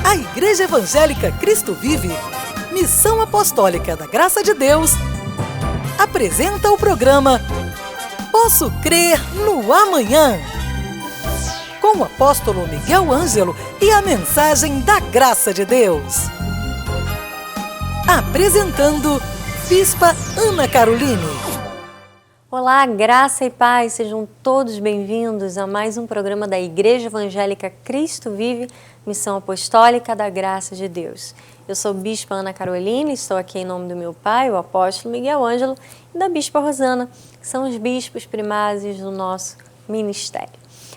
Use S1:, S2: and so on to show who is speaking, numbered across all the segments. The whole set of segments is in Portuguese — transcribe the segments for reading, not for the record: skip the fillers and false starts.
S1: A Igreja Evangélica Cristo Vive, Missão Apostólica da Graça de Deus, apresenta o programa Posso Crer no Amanhã, com o apóstolo Miguel Ângelo e a mensagem da Graça de Deus. Apresentando Bispa Ana Caroline.
S2: Olá, graça e paz, sejam todos bem-vindos a mais um programa da Igreja Evangélica Cristo Vive, Missão Apostólica da Graça de Deus. Eu sou Bispa Ana Caroline, estou aqui em nome do meu pai, o apóstolo Miguel Ângelo, e da Bispa Rosana, que são os bispos primários do nosso ministério.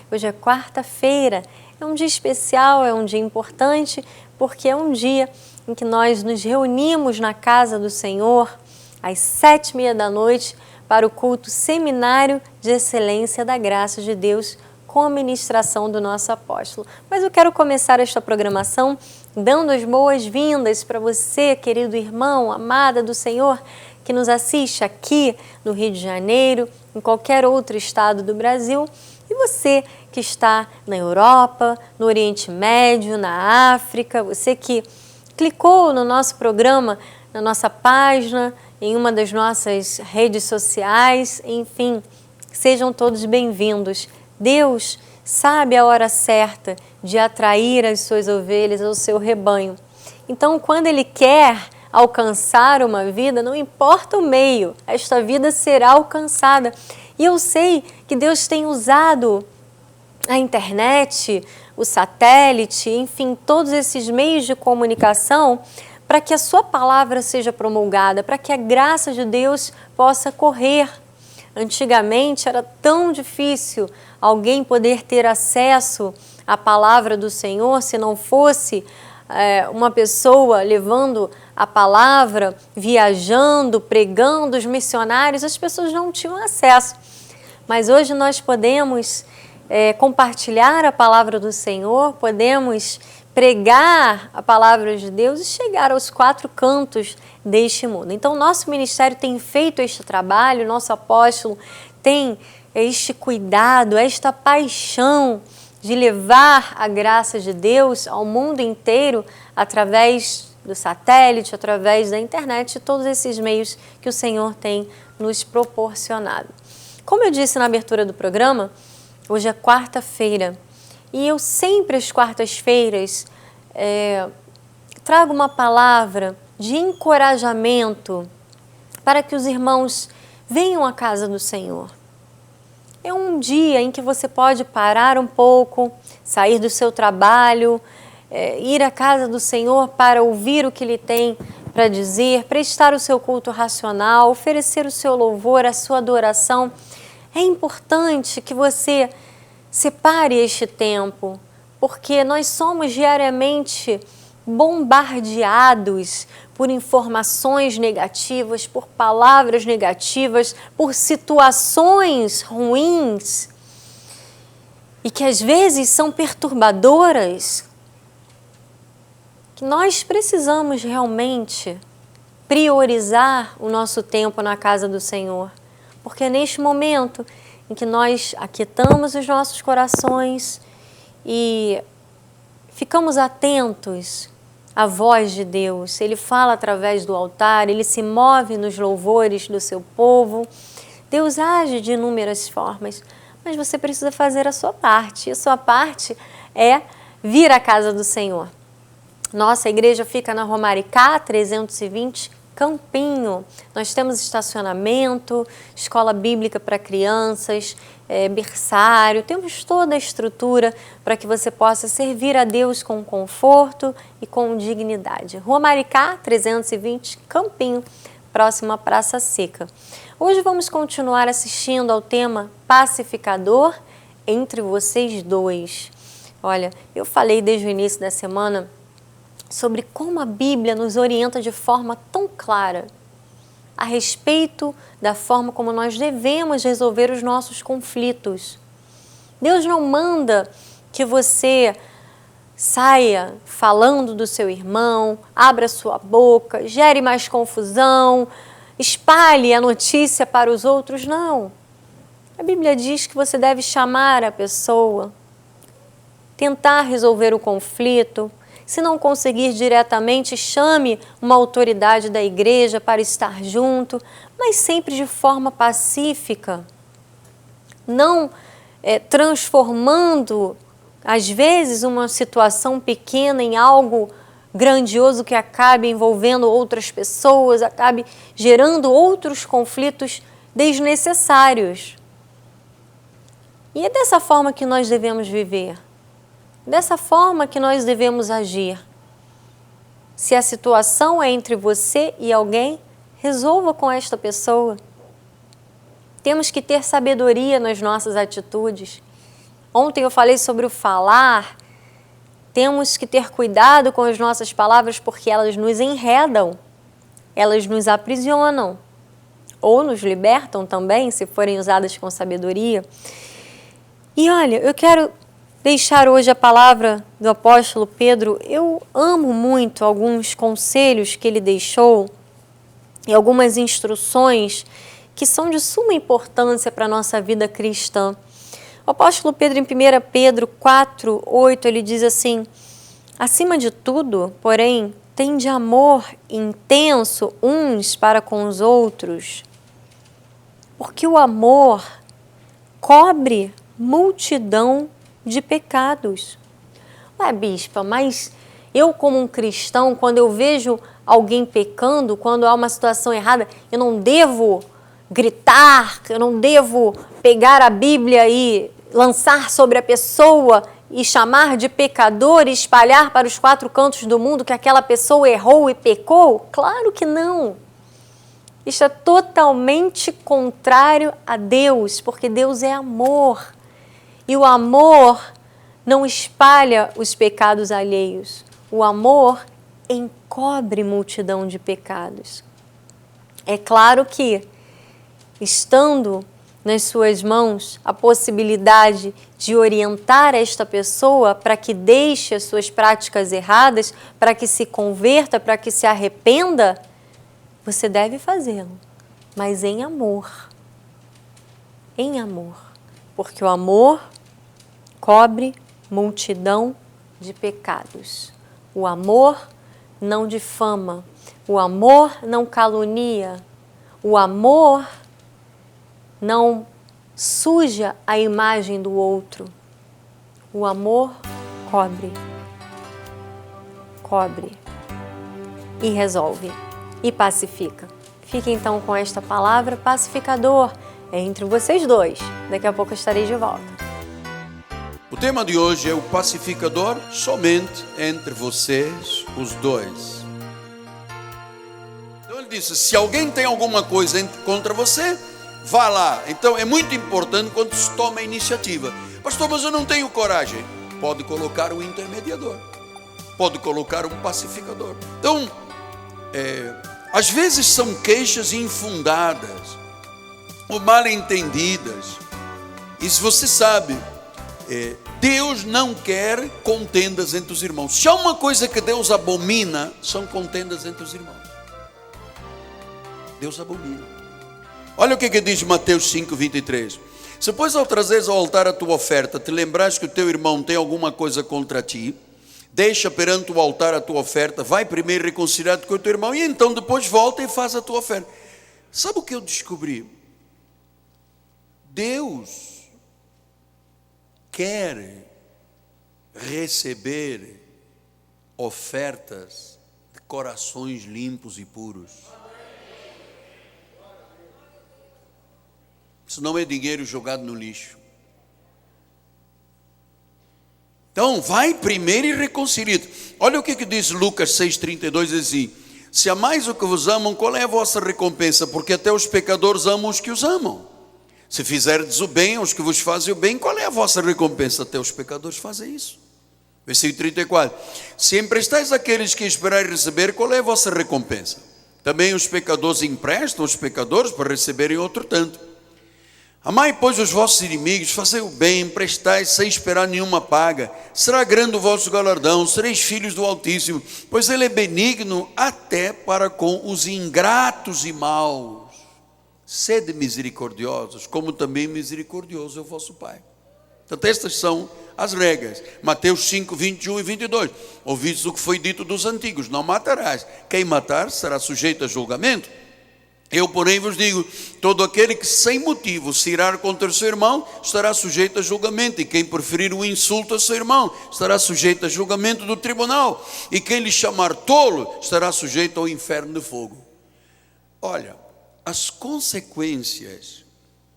S2: Hoje é quarta-feira, é um dia especial, é um dia importante, porque é um dia em que nós nos reunimos na casa do Senhor, às 7h30 da noite, para o culto Seminário de Excelência da Graça de Deus, com a ministração do nosso apóstolo. Mas eu quero começar esta programação dando as boas-vindas para você, querido irmão, amada do Senhor, que nos assiste aqui no Rio de Janeiro, em qualquer outro estado do Brasil, e você que está na Europa, no Oriente Médio, na África, você que clicou no nosso programa, na nossa página, em uma das nossas redes sociais, enfim, sejam todos bem-vindos. Deus sabe a hora certa de atrair as suas ovelhas ao seu rebanho. Então, quando Ele quer alcançar uma vida, não importa o meio, esta vida será alcançada. E eu sei que Deus tem usado a internet, o satélite, enfim, todos esses meios de comunicação para que a sua palavra seja promulgada, para que a graça de Deus possa correr. Antigamente era tão difícil alguém poder ter acesso à palavra do Senhor se não fosse uma pessoa levando a palavra, viajando, pregando, os missionários, as pessoas não tinham acesso. Mas hoje nós podemos compartilhar a palavra do Senhor, podemos pregar a palavra de Deus e chegar aos quatro cantos deste mundo. Então, nosso ministério tem feito este trabalho, nosso apóstolo tem este cuidado, esta paixão de levar a graça de Deus ao mundo inteiro através do satélite, através da internet e todos esses meios que o Senhor tem nos proporcionado. Como eu disse na abertura do programa, hoje é quarta-feira. E eu sempre, às quartas-feiras, trago uma palavra de encorajamento para que os irmãos venham à casa do Senhor. É um dia em que você pode parar um pouco, sair do seu trabalho, ir à casa do Senhor para ouvir o que Ele tem para dizer, prestar o seu culto racional, oferecer o seu louvor, a sua adoração. É importante que você separe este tempo, porque nós somos diariamente bombardeados por informações negativas, por palavras negativas, por situações ruins e que às vezes são perturbadoras, que nós precisamos realmente priorizar o nosso tempo na casa do Senhor, porque neste momento em que nós aquietamos os nossos corações e ficamos atentos à voz de Deus. Ele fala através do altar, Ele se move nos louvores do seu povo. Deus age de inúmeras formas, mas você precisa fazer a sua parte. E a sua parte é vir à casa do Senhor. Nossa igreja fica na Romaricá, 320, Campinho. Nós temos estacionamento, escola bíblica para crianças, berçário, temos toda a estrutura para que você possa servir a Deus com conforto e com dignidade. Rua Maricá, 320, Campinho, próximo à Praça Seca. Hoje vamos continuar assistindo ao tema Pacificador entre vocês dois. Olha, eu falei desde o início da semana sobre como a Bíblia nos orienta de forma tão clara a respeito da forma como nós devemos resolver os nossos conflitos. Deus não manda que você saia falando do seu irmão, abra sua boca, gere mais confusão, espalhe a notícia para os outros, não. A Bíblia diz que você deve chamar a pessoa, tentar resolver o conflito, Se não conseguir diretamente, chame uma autoridade da igreja para estar junto, mas sempre de forma pacífica, não transformando, às vezes, uma situação pequena em algo grandioso que acabe envolvendo outras pessoas, acabe gerando outros conflitos desnecessários. E é dessa forma que nós devemos viver, dessa forma que nós devemos agir. Se a situação é entre você e alguém, resolva com esta pessoa. Temos que ter sabedoria nas nossas atitudes. Ontem eu falei sobre o falar. Temos que ter cuidado com as nossas palavras porque elas nos enredam, elas nos aprisionam ou nos libertam também, se forem usadas com sabedoria. E olha, eu quero deixar hoje a palavra do apóstolo Pedro. Eu amo muito alguns conselhos que ele deixou e algumas instruções que são de suma importância para a nossa vida cristã. O apóstolo Pedro, em 1 Pedro 4:8, ele diz assim: acima de tudo, porém, tende amor intenso uns para com os outros, porque o amor cobre multidão de pecados. Ué, bispa, mas eu como um cristão, quando eu vejo alguém pecando, quando há uma situação errada, eu não devo gritar, eu não devo pegar a Bíblia e lançar sobre a pessoa e chamar de pecador e espalhar para os 4 cantos do mundo que aquela pessoa errou e pecou? Claro que não. Isso é totalmente contrário a Deus, porque Deus é amor. E o amor não espalha os pecados alheios. O amor encobre multidão de pecados. É claro que, estando nas suas mãos a possibilidade de orientar esta pessoa para que deixe as suas práticas erradas, para que se converta, para que se arrependa, você deve fazê-lo, mas em amor. Em amor. Porque o amor cobre multidão de pecados. O amor não difama. O amor não calunia. O amor não suja a imagem do outro. O amor cobre e resolve e pacifica. Fique então com esta palavra pacificador. É entre vocês dois. Daqui a pouco eu estarei de volta.
S3: O tema de hoje é o pacificador somente entre vocês, os dois. Então ele disse, se alguém tem alguma coisa contra você, vá lá. Então é muito importante quando se toma a iniciativa. Pastor, mas eu não tenho coragem. Pode colocar um intermediador. Pode colocar um pacificador. Então, às vezes são queixas infundadas ou mal entendidas. E se você sabe, Deus não quer contendas entre os irmãos. Se há uma coisa que Deus abomina, são contendas entre os irmãos. Deus abomina. Olha o que diz Mateus 5:23. Se pois ao trazeres ao altar a tua oferta, te lembrares que o teu irmão tem alguma coisa contra ti, deixa perante o altar a tua oferta, vai primeiro reconciliar-te com o teu irmão, e então depois volta e faz a tua oferta. Sabe o que eu descobri? Deus quer receber ofertas de corações limpos e puros. Isso não é dinheiro jogado no lixo. Então, vai primeiro e reconcilia-te. Olha o que diz Lucas 6,32, diz assim: se amais o que vos amam, qual é a vossa recompensa? Porque até os pecadores amam os que os amam. Se fizerdes o bem aos que vos fazem o bem, qual é a vossa recompensa? Até os pecadores fazem isso. Versículo 34. Se emprestais àqueles que esperais receber, qual é a vossa recompensa? Também os pecadores emprestam aos pecadores para receberem outro tanto. Amai, pois, os vossos inimigos, fazei o bem, emprestai sem esperar nenhuma paga. Será grande o vosso galardão, sereis filhos do Altíssimo, pois Ele é benigno até para com os ingratos e maus. Sede misericordiosos, como também misericordioso é o vosso Pai. Portanto, estas são as regras. Mateus 5, 21 e 22. Ouvistes o que foi dito dos antigos: não matarás. Quem matar será sujeito a julgamento. Eu, porém, vos digo: todo aquele que sem motivo se irar contra o seu irmão estará sujeito a julgamento, e quem preferir o insulto a seu irmão estará sujeito a julgamento do tribunal, e quem lhe chamar tolo estará sujeito ao inferno de fogo. Olha, as consequências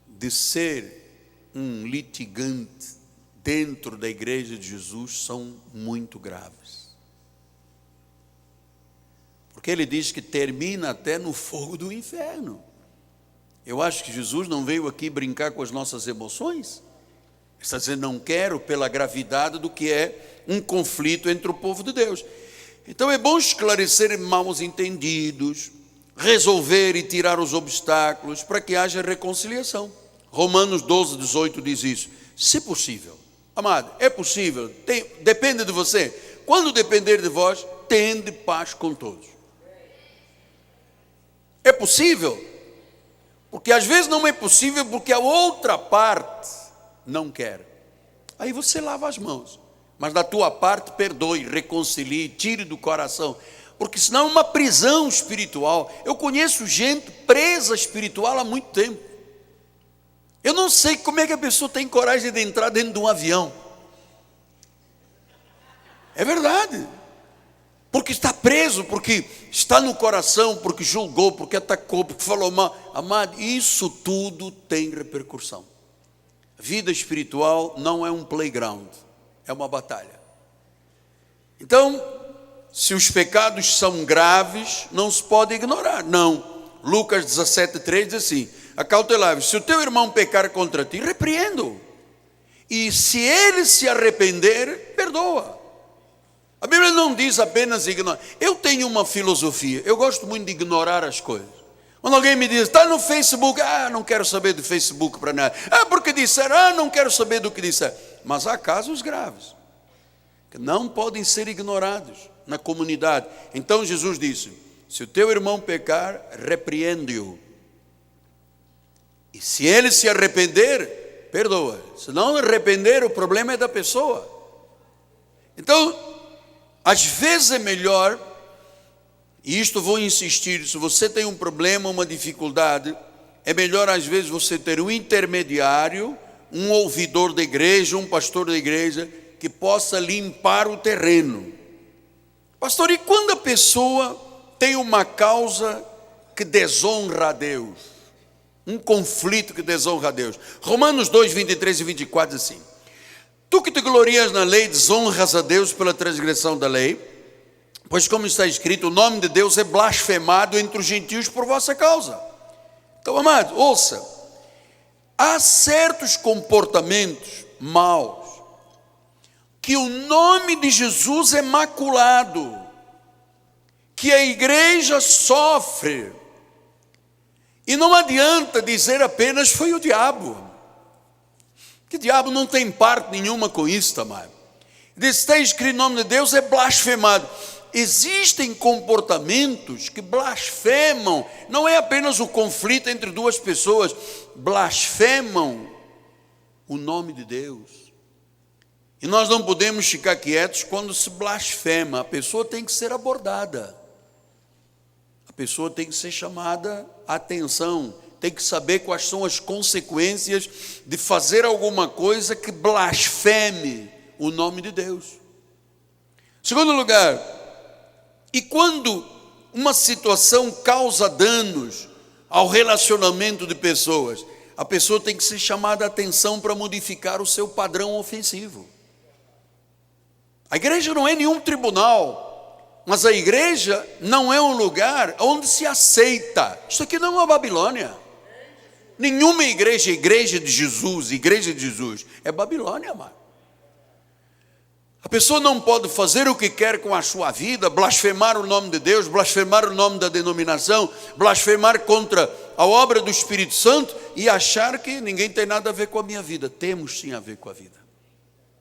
S3: de ser um litigante dentro da igreja de Jesus são muito graves. Porque ele diz que termina até no fogo do inferno. Eu acho que Jesus não veio aqui brincar com as nossas emoções. Ele está dizendo: não quero, pela gravidade do que é um conflito entre o povo de Deus. Então é bom esclarecer mal entendidos, resolver e tirar os obstáculos para que haja reconciliação. Romanos 12, 18 diz isso. Se possível, amado, é possível, depende de você. Quando depender de vós, tende paz com todos. É possível, porque às vezes não é possível porque a outra parte não quer. Aí você lava as mãos, mas da tua parte perdoe, reconcilie, tire do coração, porque senão é uma prisão espiritual. Eu conheço gente presa espiritual há muito tempo. Eu não sei como é que a pessoa tem coragem de entrar dentro de um avião. É verdade. Porque está preso, porque está no coração, porque julgou, porque atacou, porque falou mal. Amado, isso tudo tem repercussão. A vida espiritual não é um playground, é uma batalha. Então, se os pecados são graves, não se pode ignorar. Não. Lucas 17:3 diz assim: acautelai-vos, se o teu irmão pecar contra ti, repreenda-o. E se ele se arrepender, perdoa. A Bíblia não diz apenas ignorar. Eu tenho uma filosofia, eu gosto muito de ignorar as coisas. Quando alguém me diz: está no Facebook, não quero saber do Facebook para nada. Porque disseram, não quero saber do que disseram. Mas há casos graves, que não podem ser ignorados na comunidade. Então Jesus disse: se o teu irmão pecar, repreende-o. E se ele se arrepender, perdoa. Se não arrepender, o problema é da pessoa. Então, às vezes é melhor, e isto vou insistir, se você tem um problema, uma dificuldade, é melhor às vezes você ter um intermediário, um ouvidor da igreja, um pastor da igreja, que possa limpar o terreno. Pastor, e quando a pessoa tem uma causa que desonra a Deus? Um conflito que desonra a Deus. Romanos 2, 23 e 24 diz assim: tu que te glorias na lei, desonras a Deus pela transgressão da lei, pois como está escrito, o nome de Deus é blasfemado entre os gentios por vossa causa. Então, amado, ouça, há certos comportamentos maus, que o nome de Jesus é maculado, que a igreja sofre, e não adianta dizer apenas foi o diabo. Que o diabo não tem parte nenhuma com isso, amado. Diz: está escrito, o nome de Deus é blasfemado. Existem comportamentos que blasfemam, não é apenas o conflito entre duas pessoas, blasfemam o nome de Deus. E nós não podemos ficar quietos quando se blasfema. A pessoa tem que ser abordada, a pessoa tem que ser chamada a atenção, tem que saber quais são as consequências de fazer alguma coisa que blasfeme o nome de Deus. Segundo lugar, e quando uma situação causa danos ao relacionamento de pessoas, a pessoa tem que ser chamada a atenção para modificar o seu padrão ofensivo. A igreja não é nenhum tribunal, mas a igreja não é um lugar onde se aceita. Isso aqui não é uma Babilônia. Nenhuma igreja, igreja de Jesus, é Babilônia, amado. A pessoa não pode fazer o que quer com a sua vida, blasfemar o nome de Deus, blasfemar o nome da denominação, blasfemar contra a obra do Espírito Santo e achar que ninguém tem nada a ver com a minha vida. Temos sim a ver com a vida.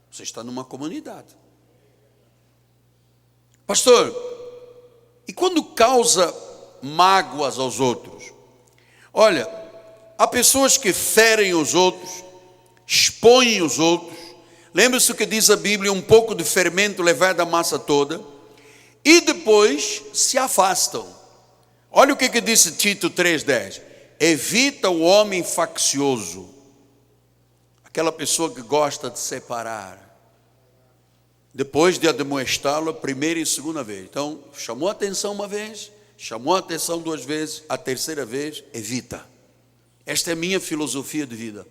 S3: Você está numa comunidade. Pastor, e quando causa mágoas aos outros? Olha, há pessoas que ferem os outros, expõem os outros, Lembre-se o que diz a Bíblia: um pouco de fermento levado a massa toda, e depois se afastam. Olha o que disse Tito 3,10: evita o homem faccioso, aquela pessoa que gosta de separar, depois de admoestá-lo a primeira e segunda vez. Então, chamou a atenção uma vez, chamou a atenção duas vezes, a terceira vez, evita. Esta é a minha filosofia de vida.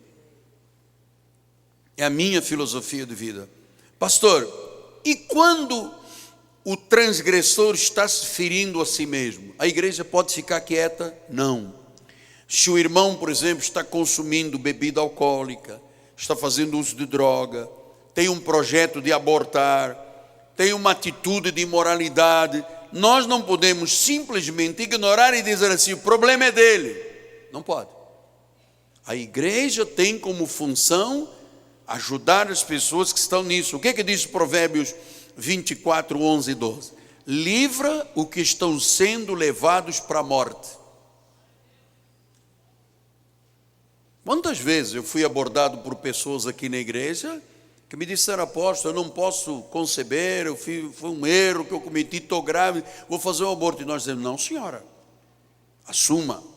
S3: É a minha filosofia de vida. Pastor, e quando o transgressor está se ferindo a si mesmo, a igreja pode ficar quieta? Não. Se o irmão, por exemplo, está consumindo bebida alcoólica, está fazendo uso de droga, tem um projeto de abortar, tem uma atitude de imoralidade, nós não podemos simplesmente ignorar e dizer assim: o problema é dele. Não pode. A igreja tem como função ajudar as pessoas que estão nisso. O que diz Provérbios 24, 11 e 12? Livra o que estão sendo levados para a morte. Quantas vezes eu fui abordado por pessoas aqui na igreja que me disseram: apóstolo, eu não posso conceber, foi um erro que eu cometi, estou grávida, vou fazer um aborto. E nós dizemos: não, senhora, assuma.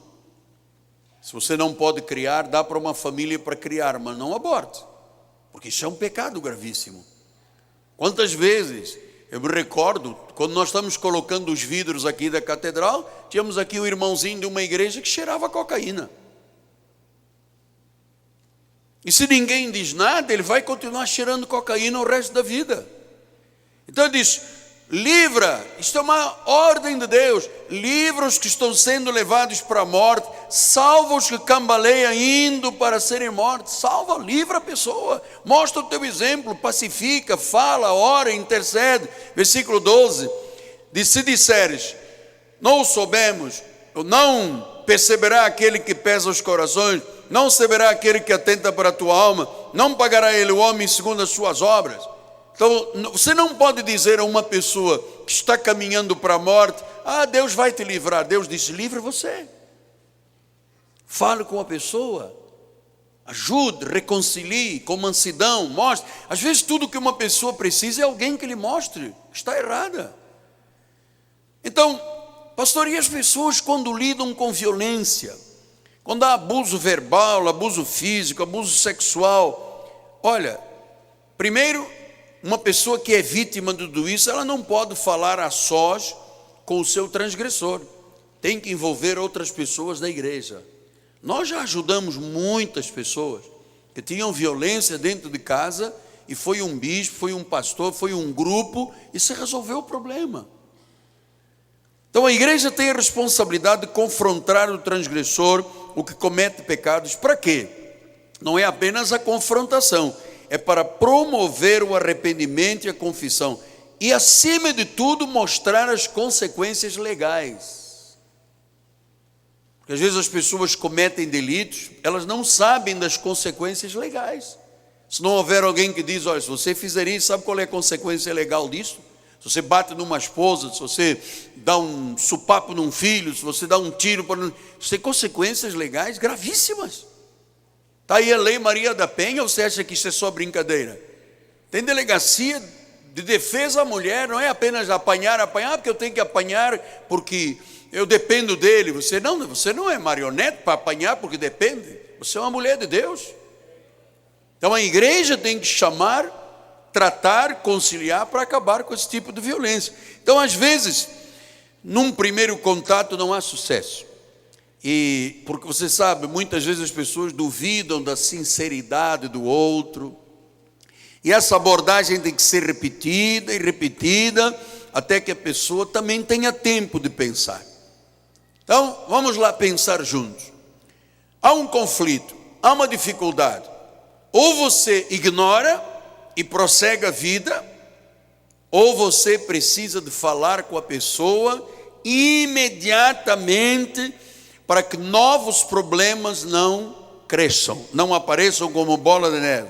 S3: Se você não pode criar, dá para uma família para criar, mas não aborte, porque isso é um pecado gravíssimo. Quantas vezes, eu me recordo, quando nós estamos colocando os vidros aqui da catedral, tínhamos aqui um irmãozinho de uma igreja que cheirava cocaína. E se ninguém diz nada, ele vai continuar cheirando cocaína o resto da vida. Então ele diz: livra, isto é uma ordem de Deus, livra os que estão sendo levados para a morte, salva os que cambaleiam indo para serem mortos. Salva, livra a pessoa, mostra o teu exemplo, pacifica, fala, ora, intercede. Versículo 12, diz: se disseres, não o soubemos, não perceberá aquele que pesa os corações, não saberá aquele que atenta para a tua alma, não pagará ele o homem segundo as suas obras. Então, você não pode dizer a uma pessoa que está caminhando para a morte: ah, Deus vai te livrar. Deus disse: livre você. Fale com a pessoa, ajude, reconcilie, com mansidão, mostre. Às vezes tudo que uma pessoa precisa é alguém que lhe mostre que está errada. Então, pastor, e as pessoas quando lidam com violência, quando há abuso verbal, abuso físico, abuso sexual? Olha, primeiro, uma pessoa que é vítima de tudo isso, ela não pode falar a sós com o seu transgressor. Tem que envolver outras pessoas da igreja. Nós já ajudamos muitas pessoas que tinham violência dentro de casa, e foi um bispo, foi um pastor, foi um grupo, e se resolveu o problema. Então a igreja tem a responsabilidade de confrontar o transgressor, o que comete pecados. Para quê? Não é apenas a confrontação, é para promover o arrependimento e a confissão. E acima de tudo, mostrar as consequências legais. Porque às vezes as pessoas cometem delitos, elas não sabem das consequências legais. Se não houver alguém que diz: olha, se você fizer isso, sabe qual é a consequência legal disso? Se você bate numa esposa, se você dá um sopapo num filho, se você dá um tiro para... Isso tem consequências legais gravíssimas. Está aí a lei Maria da Penha, ou você acha que isso é só brincadeira? Tem delegacia de defesa à mulher, não é apenas apanhar, porque eu tenho que apanhar porque eu dependo dele. Você não é marionete para apanhar porque depende. Você é uma mulher de Deus. Então a igreja tem que chamar, tratar, conciliar para acabar com esse tipo de violência. Então, às vezes, num primeiro contato não há sucesso. E porque você sabe, muitas vezes as pessoas duvidam da sinceridade do outro. E essa abordagem tem que ser repetida e repetida, até que a pessoa também tenha tempo de pensar. Então, vamos lá pensar juntos. Há um conflito, há uma dificuldade. Ou você ignora e prossegue a vida, ou você precisa de falar com a pessoa imediatamente para que novos problemas não cresçam, não apareçam como bola de neve.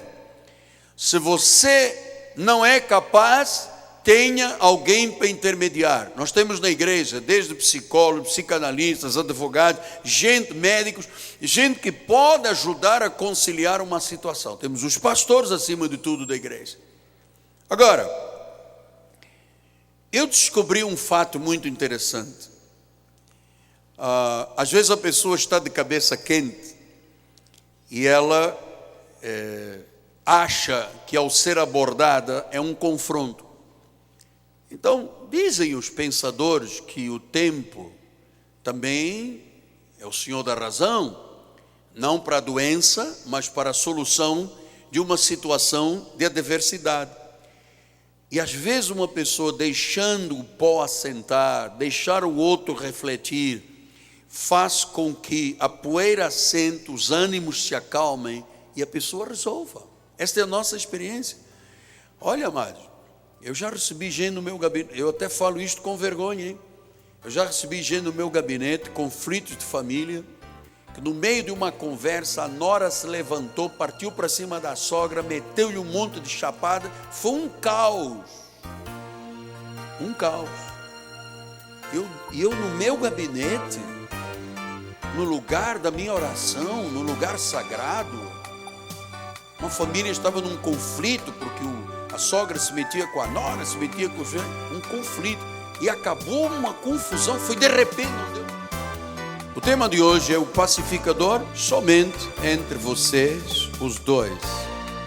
S3: Se você não é capaz, tenha alguém para intermediar. Nós temos na igreja, desde psicólogos, psicanalistas, advogados, gente, médicos, gente que pode ajudar a conciliar uma situação. Temos os pastores acima de tudo da igreja. Agora, eu descobri um fato muito interessante. Às vezes a pessoa está de cabeça quente e ela acha que ao ser abordada é um confronto. Então, dizem os pensadores que o tempo também é o senhor da razão, não para a doença, mas para a solução de uma situação de adversidade. E às vezes uma pessoa deixando o pó assentar, deixar o outro refletir, faz com que a poeira assente, os ânimos se acalmem e a pessoa resolva. Esta é a nossa experiência. Olha, amados, eu já recebi gente no meu gabinete, eu até falo isto com vergonha, hein? Eu já recebi gente no meu gabinete, conflitos de família, que no meio de uma conversa a nora se levantou, partiu para cima da sogra, meteu-lhe um monte de chapada, foi um caos. Um caos. Eu no meu gabinete, no lugar da minha oração, no lugar sagrado, uma família estava num conflito, porque a sogra se metia com a nora, se metia com o genro, um conflito, e acabou uma confusão, foi de repente, não deu. O tema de hoje é o pacificador, somente entre vocês, os dois.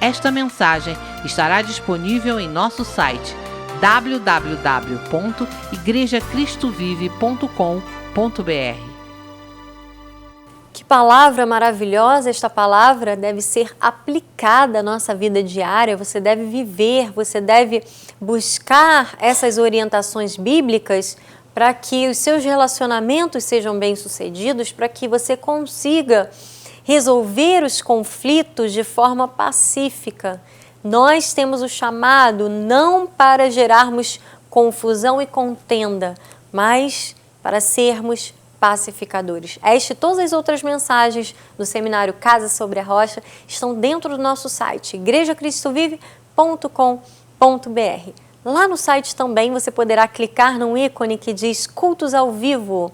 S4: Esta mensagem estará disponível em nosso site www.igrejacristovive.com.br.
S2: Que palavra maravilhosa! Esta palavra deve ser aplicada à nossa vida diária, você deve viver, você deve buscar essas orientações bíblicas para que os seus relacionamentos sejam bem-sucedidos, para que você consiga resolver os conflitos de forma pacífica. Nós temos o chamado não para gerarmos confusão e contenda, mas para sermos pacificadores. Esta e todas as outras mensagens do seminário Casa sobre a Rocha estão dentro do nosso site, igrejacristovive.com.br. Lá no site também você poderá clicar no ícone que diz Cultos ao Vivo.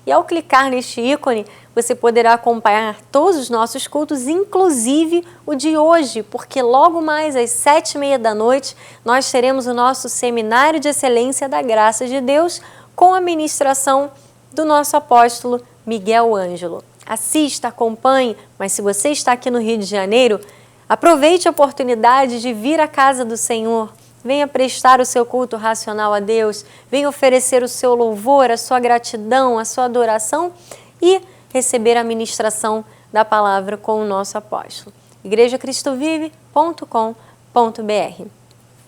S2: E ao clicar neste ícone, você poderá acompanhar todos os nossos cultos, inclusive o de hoje, porque logo mais às 7h30 da noite, nós teremos o nosso Seminário de Excelência da Graça de Deus com a ministração do nosso apóstolo Miguel Ângelo. Assista, acompanhe, mas se você está aqui no Rio de Janeiro, aproveite a oportunidade de vir à casa do Senhor. Venha prestar o seu culto racional a Deus, venha oferecer o seu louvor, a sua gratidão, a sua adoração e receber a ministração da palavra com o nosso apóstolo. igrejacristovive.com.br.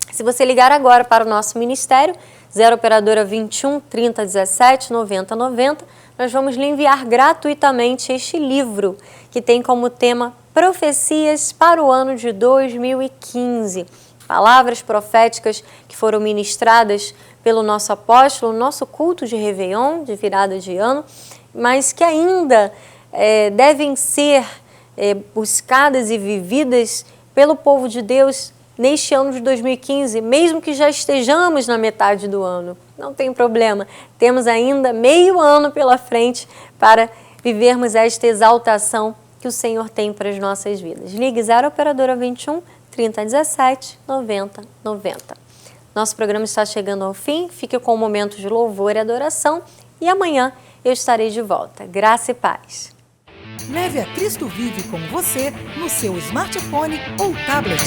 S2: Se você ligar agora para o nosso ministério, 0 operadora 21 30 17 90 90, nós vamos lhe enviar gratuitamente este livro, que tem como tema Profecias para o ano de 2015. Palavras proféticas que foram ministradas pelo nosso apóstolo, no nosso culto de Réveillon, de virada de ano, mas que ainda devem ser buscadas e vividas pelo povo de Deus neste ano de 2015, mesmo que já estejamos na metade do ano. Não tem problema, temos ainda meio ano pela frente para vivermos esta exaltação que o Senhor tem para as nossas vidas. Ligue 0 operadora 21 30 17 90 90. Nosso programa está chegando ao fim, fique com um momento de louvor e adoração e amanhã eu estarei de volta. Graça e paz.
S1: Leve a Cristo Vive com você no seu smartphone ou tablet.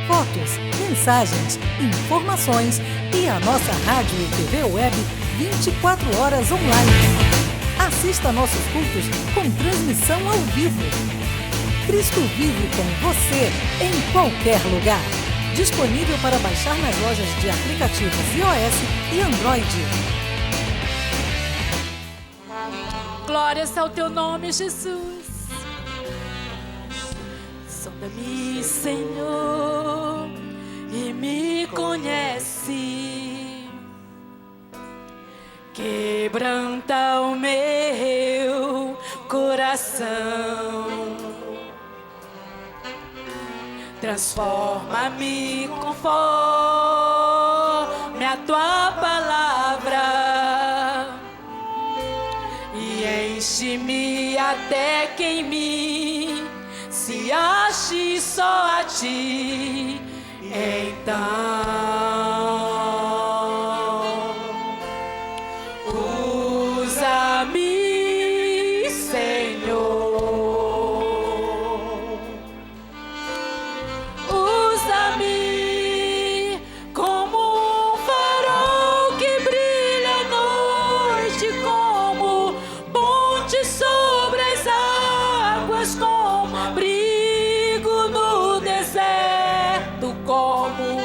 S1: Fotos, mensagens, informações e a nossa rádio e TV web 24 horas online. Assista nossos cultos com transmissão ao vivo. Cristo Vive com você em qualquer lugar. Disponível para baixar nas lojas de aplicativos iOS e Android.
S5: Glórias ao teu nome, Jesus. Sonda-me, Senhor, e me conhece. Quebranta o meu coração. Transforma-me conforme a tua palavra e enche-me até que em mim se ache só a ti. Então usa-me, Senhor, usa-me como um farol que brilha à noite, como ponte sobre as águas, como abrigo no deserto, como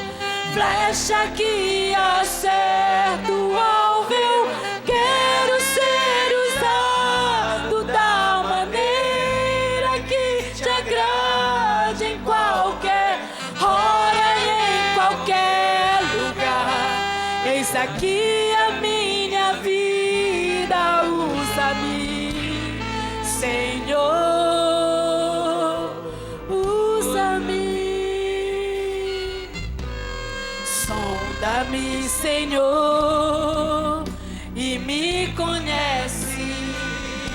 S5: flecha que acerta o alvo. Eu quero ser usado da maneira que te agrade, em qualquer hora e em qualquer lugar. Eis aqui a minha vida, usa-me, Senhor, usa-me. Sonda-me, Senhor, e me conhece.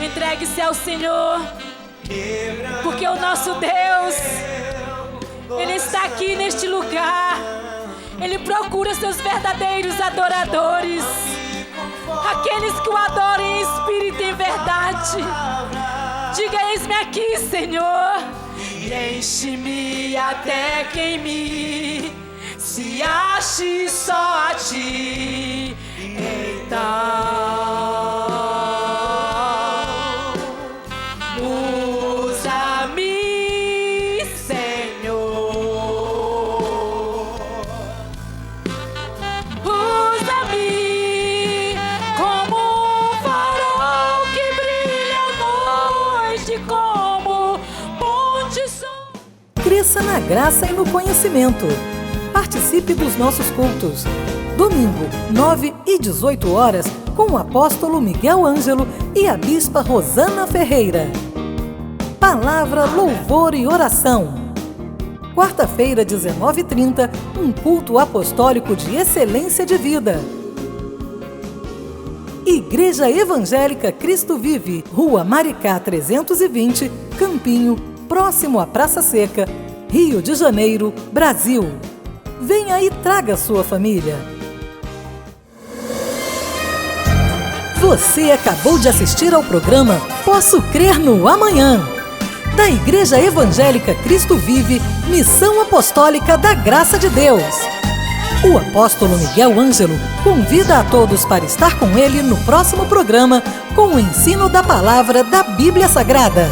S5: Entregue-se ao Senhor, porque o nosso Deus, Ele está aqui neste lugar. Ele procura seus verdadeiros adoradores, aqueles que o adoram em espírito e em verdade. Diga: eis-me aqui, Senhor, e enche-me até que em mim se ache só a ti. Então usa-me, Senhor, usa-me como um farol que brilha à noite, como ponte sobre...
S1: Cresça na graça e no conhecimento. Participe dos nossos cultos. Domingo, 9 e 18 horas, com o apóstolo Miguel Ângelo e a bispa Rosana Ferreira. Palavra, louvor e oração. Quarta-feira, 19h30, um culto apostólico de excelência de vida. Igreja Evangélica Cristo Vive, Rua Maricá 320, Campinho, próximo à Praça Seca, Rio de Janeiro, Brasil. Venha e traga sua família. Você acabou de assistir ao programa Posso Crer no Amanhã, da Igreja Evangélica Cristo Vive, Missão Apostólica da Graça de Deus. O apóstolo Miguel Ângelo convida a todos para estar com ele no próximo programa com o ensino da palavra da Bíblia Sagrada.